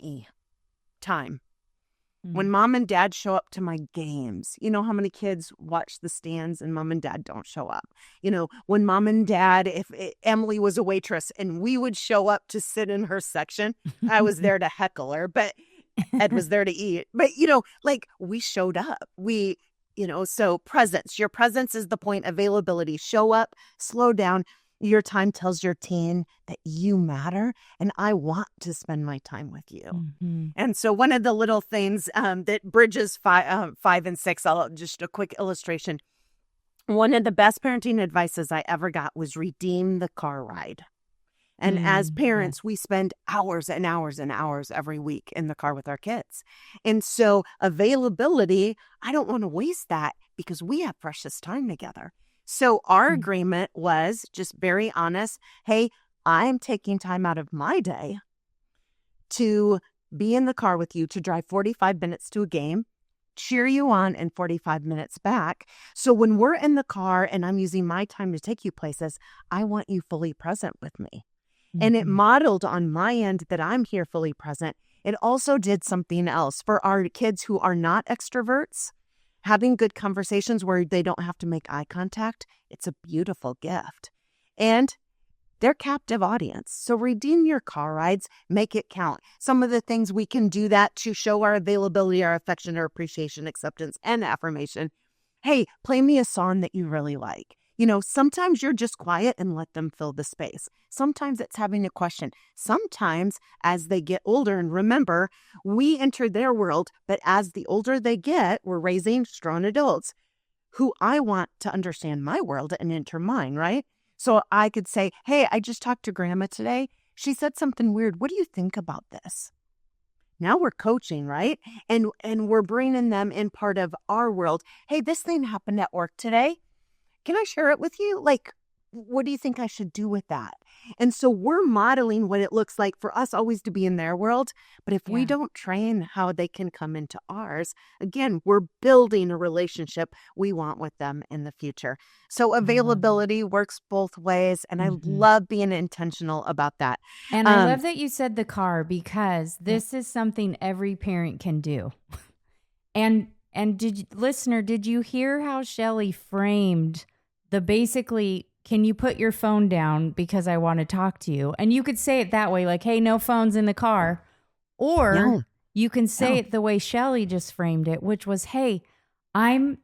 Time. When mom and dad show up to my games, you know how many kids watch the stands and mom and dad don't show up? When mom and dad, Emily was a waitress and we would show up to sit in her section, I was there to heckle her, but Ed was there to eat. But, we showed up. So presence, your presence is the point. Availability, show up, slow down. Your time tells your teen that you matter and I want to spend my time with you. And so one of the little things that bridges 5 and 6, just a quick illustration. One of the best parenting advices I ever got was redeem the car ride. And as parents, we spend hours and hours and hours every week in the car with our kids. And so availability, I don't want to waste that because we have precious time together. So our agreement was just very honest. Hey, I'm taking time out of my day to be in the car with you, to drive 45 minutes to a game, cheer you on, and 45 minutes back. So when we're in the car and I'm using my time to take you places, I want you fully present with me. And it modeled on my end that I'm here fully present. It also did something else for our kids who are not extroverts. Having good conversations where they don't have to make eye contact, it's a beautiful gift. And they're captive audience. So redeem your car rides, make it count. Some of the things we can do that to show our availability, our affection, our appreciation, acceptance, and affirmation. Hey, play me a song that you really like. Sometimes you're just quiet and let them fill the space. Sometimes it's having a question. Sometimes as they get older, and remember, we enter their world, but as the older they get, we're raising strong adults who I want to understand my world and enter mine, right? So I could say, hey, I just talked to grandma today. She said something weird. What do you think about this? Now we're coaching, right? And we're bringing them in part of our world. Hey, this thing happened at work today. Can I share it with you? what do you think I should do with that? And so we're modeling what it looks like for us always to be in their world. But if we don't train how they can come into ours, again, we're building a relationship we want with them in the future. So availability works both ways. And I love being intentional about that. And I love that you said the car, because this is something every parent can do. And did you hear how Shelley framed the basically, can you put your phone down because I want to talk to you? And you could say it that way, like, hey, no phones in the car. Or you can say it the way Shelley just framed it, which was, hey, I'm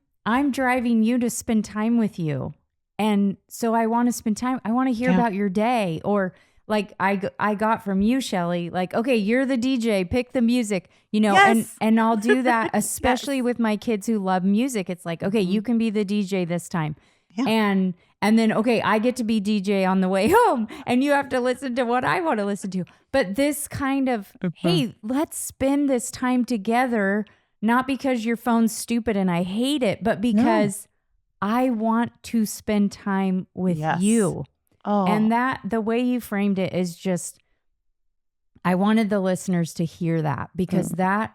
driving you to spend time with you. And so I want to spend time. I want to hear about your day. Or like I got from you, Shelley, like, okay, you're the DJ, pick the music, and I'll do that, especially with my kids who love music. It's like, okay, you can be the DJ this time. Yeah. And then, okay, I get to be DJ on the way home, and you have to listen to what I want to listen to. But this kind of, hey, let's spend this time together, not because your phone's stupid and I hate it, but because I want to spend time with you. Oh. And that, the way you framed it is just, I wanted the listeners to hear that, because that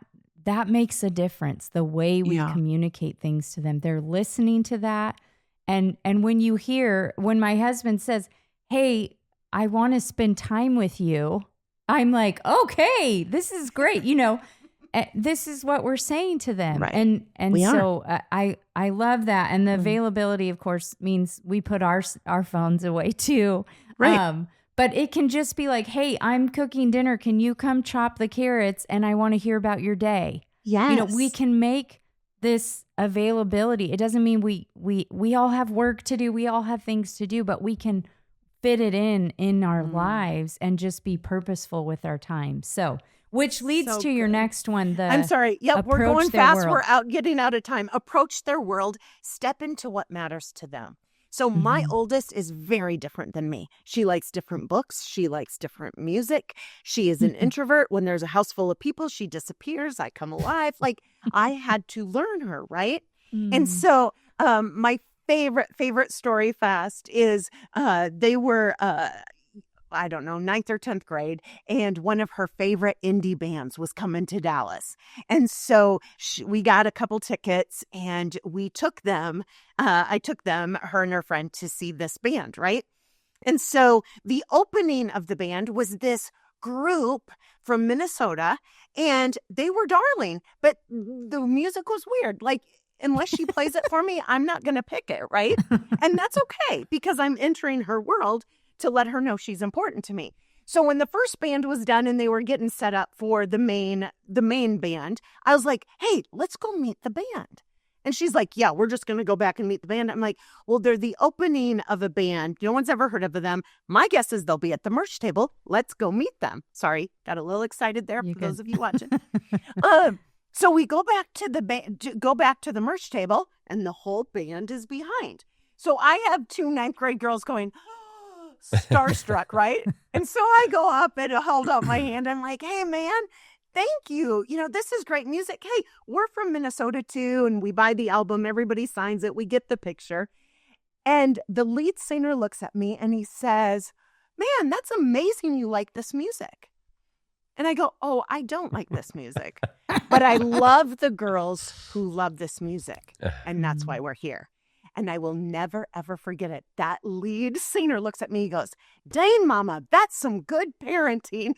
makes a difference, the way we communicate things to them. They're listening to that. And when my husband says, hey, I want to spend time with you, I'm like, okay, this is great. This is what we're saying to them. Right. And so I love that. And the availability, of course, means we put our phones away too. Right. But it can just be like, hey, I'm cooking dinner. Can you come chop the carrots? And I want to hear about your day. Yes. We can make this availability. It doesn't mean we all have work to do. We all have things to do, but we can fit it in our lives and just be purposeful with our time. So, which leads to your next one. I'm sorry. Yep, we're going fast. We're getting out of time. Approach their world. Step into what matters to them. So my oldest is very different than me. She likes different books. She likes different music. She is an introvert. When there's a house full of people, she disappears. I come alive. Like, I had to learn her, right? And so my favorite story fast is they were, I don't know, 9th or 10th grade, and one of her favorite indie bands was coming to Dallas. And so we got a couple tickets, and we took them, her and her friend, to see this band, right? And so the opening of the band was this group from Minnesota, and they were darling, but the music was weird. Like, unless she plays it for me, I'm not going to pick it, right? And that's okay, because I'm entering her world to let her know she's important to me. So when the first band was done and they were getting set up for the main band, I was like, hey, let's go meet the band. And she's like, yeah, we're just going to go back and meet the band. I'm like, well, they're the opening of a band. No one's ever heard of them. My guess is they'll be at the merch table. Let's go meet them. Sorry, got a little excited there for those of you watching. So we go back to the merch table, and the whole band is behind. So I have 2 9th grade girls going, starstruck, right? And so I go up and hold out my hand. I'm like, hey, man, thank you. This is great music. Hey, we're from Minnesota too. And we buy the album. Everybody signs it. We get the picture. And the lead singer looks at me and he says, man, that's amazing. You like this music. And I go, oh, I don't like this music, but I love the girls who love this music. And that's why we're here. And I will never, ever forget it. That lead singer looks at me, he goes, dang, mama, that's some good parenting.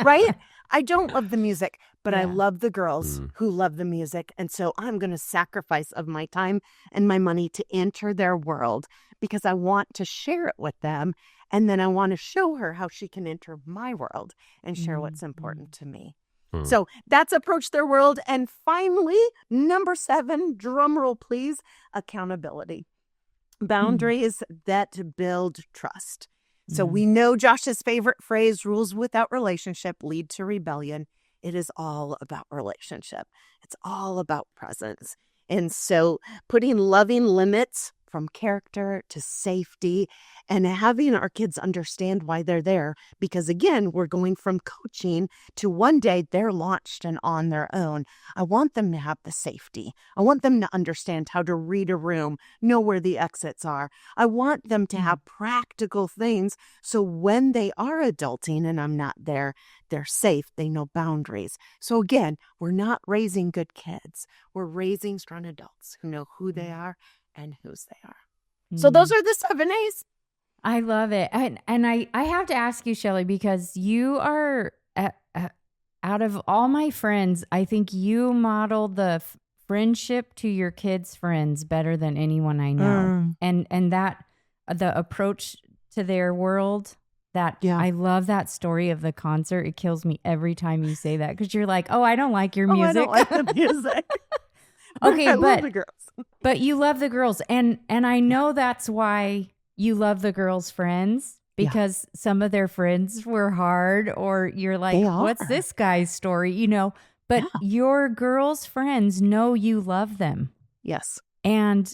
Right? I don't love the music, but I love the girls who love the music. And so I'm going to sacrifice of my time and my money to enter their world, because I want to share it with them. And then I want to show her how she can enter my world and share what's important to me. So that's approach their world. And finally, number 7, drum roll, please, accountability. Boundaries that build trust. So we know Josh's favorite phrase, rules without relationship lead to rebellion. It is all about relationship. It's all about presence. And so putting loving limits from character to safety, and having our kids understand why they're there. Because again, we're going from coaching to one day they're launched and on their own. I want them to have the safety. I want them to understand how to read a room, know where the exits are. I want them to have practical things so when they are adulting and I'm not there, they're safe. They know boundaries. So again, we're not raising good kids. We're raising strong adults who know who they are and whose they are. So those are the 7 A's. I love it. And I have to ask you, Shelley, because you are, out of all my friends, I think you model the friendship to your kids' friends better than anyone I know. And that, the approach to their world, I love that story of the concert. It kills me every time you say that because you're like, oh, I don't like your music. I don't like the music. Okay, I love the girls. But you love the girls. And I know that's why you love the girls' friends, because some of their friends were hard, or you're like, what's this guy's story? But your girls' friends know you love them. Yes. And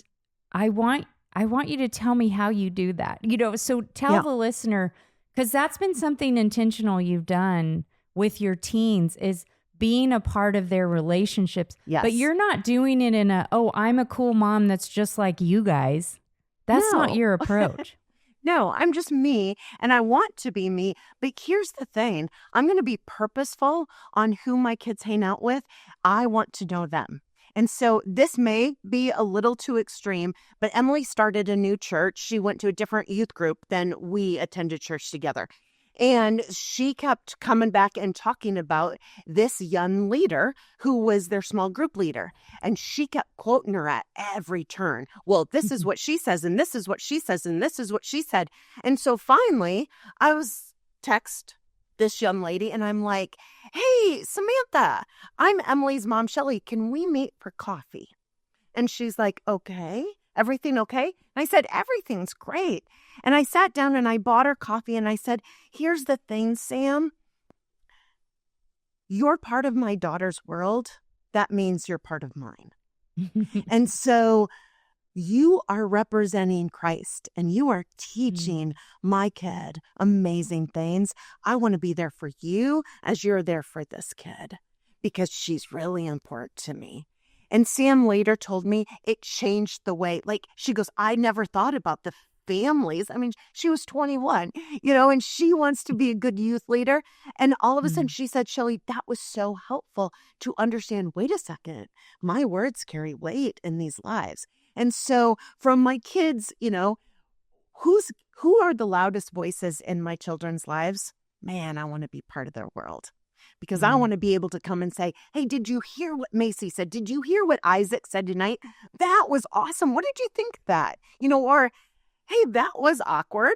I want you to tell me how you do that. So tell the listener, because that's been something intentional you've done with your teens, is being a part of their relationships. Yes. But you're not doing it in I'm a cool mom that's just like you guys. That's not your approach. No, I'm just me, and I want to be me. But here's the thing. I'm going to be purposeful on who my kids hang out with. I want to know them. And so this may be a little too extreme, but Emily started a new church. She went to a different youth group than we attended church together. And she kept coming back and talking about this young leader who was their small group leader. And she kept quoting her at every turn. Well, this is what she says, and this is what she says, and this is what she said. And so finally, I was text this young lady, and I'm like, hey, Samantha, I'm Emily's mom, Shelley. Can we meet for coffee? And she's like, okay. Everything okay? And I said, everything's great. And I sat down and I bought her coffee and I said, here's the thing, Sam. You're part of my daughter's world. That means you're part of mine. And so you are representing Christ and you are teaching my kid amazing things. I want to be there for you as you're there for this kid because she's really important to me. And Sam later told me it changed the way, she goes, I never thought about the families. I mean, she was 21, and she wants to be a good youth leader. And all of a sudden she said, Shelley, that was so helpful to understand, wait a second, my words carry weight in these lives. And so from my kids, who are the loudest voices in my children's lives? Man, I want to be part of their world. Because I want to be able to come and say, hey, did you hear what Macy said? Did you hear what Isaac said tonight? That was awesome. What did you think of that? Or, hey, that was awkward.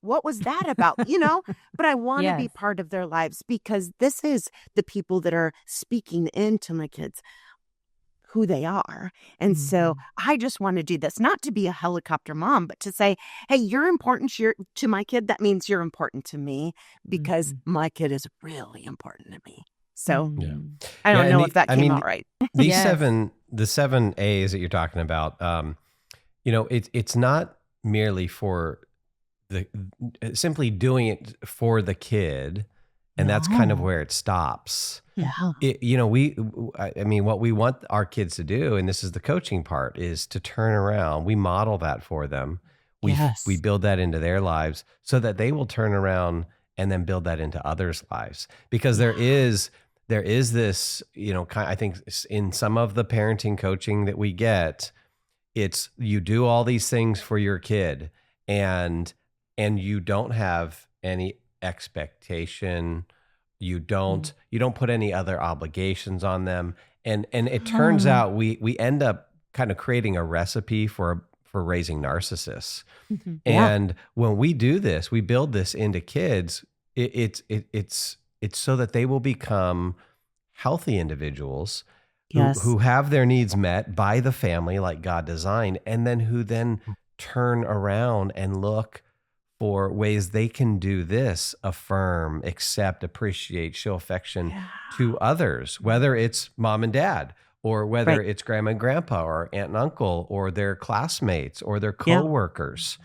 What was that about? But I want to be part of their lives because this is the people that are speaking into my kids, who they are. And so I just want to do this, not to be a helicopter mom, but to say, hey, you're important to my kid. That means you're important to me because my kid is really important to me. So I don't know if that came out right. These the 7 A's that you're talking about, it's not merely for simply doing it for the kid. And that's kind of where it stops. Yeah. What we want our kids to do, and this is the coaching part, is to turn around. We model that for them. We build that into their lives so that they will turn around and then build that into others' lives. Because there is this, I think in some of the parenting coaching that we get, it's you do all these things for your kid and you don't have any expectation. You don't put any other obligations on them. And it turns out we end up kind of creating a recipe for raising narcissists. And when we do this, we build this into kids, it's so that they will become healthy individuals who have their needs met by the family like God designed, and then who then turn around and look for ways they can do this: affirm, accept, appreciate, show affection to others, whether it's mom and dad, or whether Right. it's grandma and grandpa or aunt and uncle or their classmates or their Yeah. coworkers,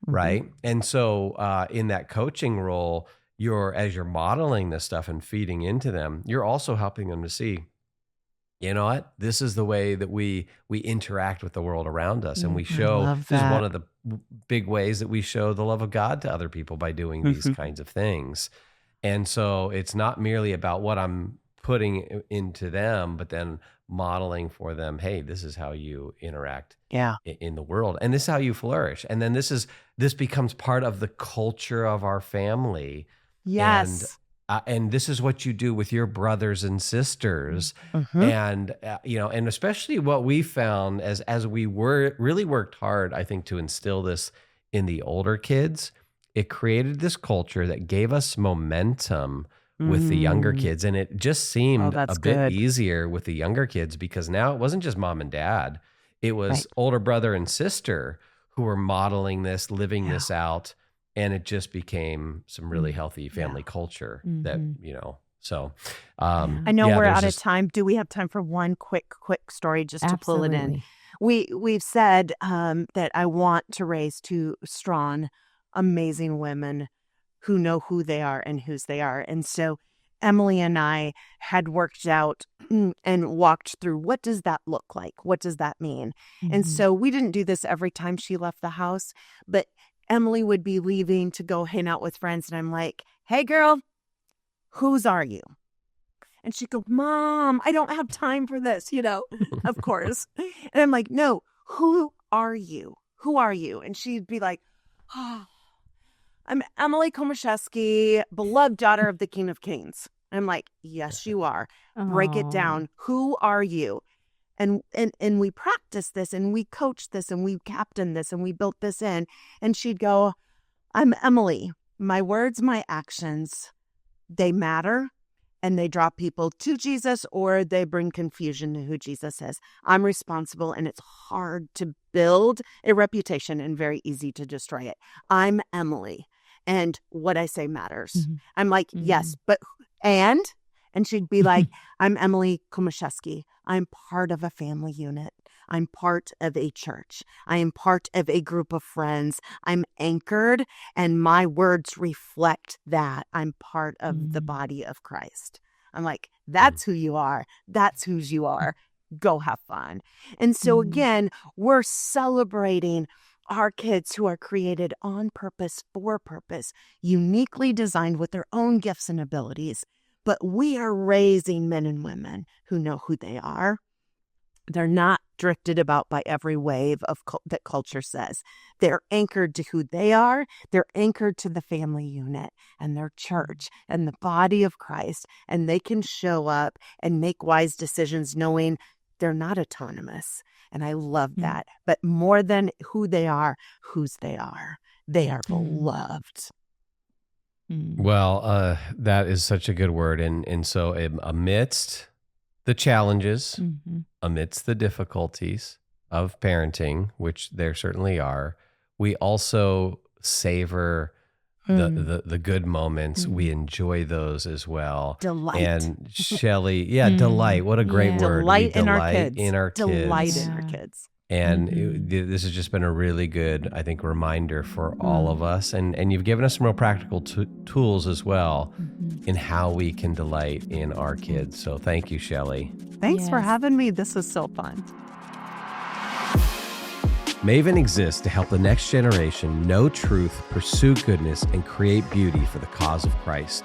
Mhm. right? And so in that coaching role, as you're modeling this stuff and feeding into them, you're also helping them to see, you know what? This is the way that we interact with the world around us, and we I show. love This is one that. of the big ways that we show the love of God to other people by doing these Mhm. kinds of things. And so it's not merely about what I'm putting into them, but then modeling for them, hey, this is how you interact Yeah. in the world, and this is how you flourish. And then this becomes part of the culture of our family. Yes. And this is what you do with your brothers and sisters. Mhm. And and especially what we found as we really worked hard, I think, to instill this in the older kids, it created this culture that gave us momentum with the younger Mm. kids. And it just Oh, seemed that's a bit good. easier with the younger kids, because now it wasn't just mom and dad, it was Right. older brother and sister who were modeling this, living Yeah. this out. And it just became some really Mm. healthy family culture that, Mhm. so Yeah. I know yeah, we're there's out of just, time. Do we have time for one quick story just to pull it in? Absolutely. We've said that I want to raise two strong, amazing women who know who they are and whose they are. And so Emily and I had worked out and walked through, what does that look like? What does that mean? And Mhm. so we didn't do this every time she left the house, but Emily would be leaving to go hang out with friends. And I'm like, hey, girl, whose are you? And she'd go, Mom, I don't have time for this, of course. And I'm like, no, who are you? Who are you? And she'd be like, oh, I'm Emily Komoszewski, beloved daughter of the King of Kings. I'm like, yes, you are. Break it Aw. down. Who are you? And we practiced this and we coached this and we captained this and we built this in. And she'd go, I'm Emily. My words, my actions, they matter. And they draw people to Jesus, or they bring confusion to who Jesus is. I'm responsible, and it's hard to build a reputation and very easy to destroy it. I'm Emily, and what I say matters. Mhm. I'm like, yes, but and she'd be like, I'm Emily Komoszewski. I'm part of a family unit. I'm part of a church. I am part of a group of friends. I'm anchored, and my words reflect that. I'm part of the body of Christ. I'm like, that's who you are. That's whose you are. Go have fun. And so again, we're celebrating our kids who are created on purpose, for purpose, uniquely designed with their own gifts and abilities. But we are raising men and women who know who they are. They're not drifted about by every wave of that culture says. They're anchored to who they are. They're anchored to the family unit and their church and the body of Christ. And they can show up and make wise decisions knowing they're not autonomous. And I love that. But more than who they are, whose they are. They are beloved. Well, that is such a good word. And so amidst the challenges, amidst the difficulties of parenting, which there certainly are, we also savor the good moments. We enjoy those as well. Delight. And Shelley, delight. What a great word. Delight We in our kids. in our kids. Delight in our kids. And this has just been a really good, I think, reminder for all of us. And you've given us some real practical tools as well in how we can delight in our kids. So thank you, Shelley. Thanks for having me. This was so fun. Maven exists to help the next generation know truth, pursue goodness, and create beauty for the cause of Christ.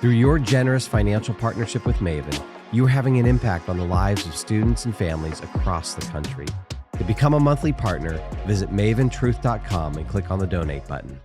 Through your generous financial partnership with Maven, you are having an impact on the lives of students and families across the country. To become a monthly partner, visit maventruth.com and click on the donate button.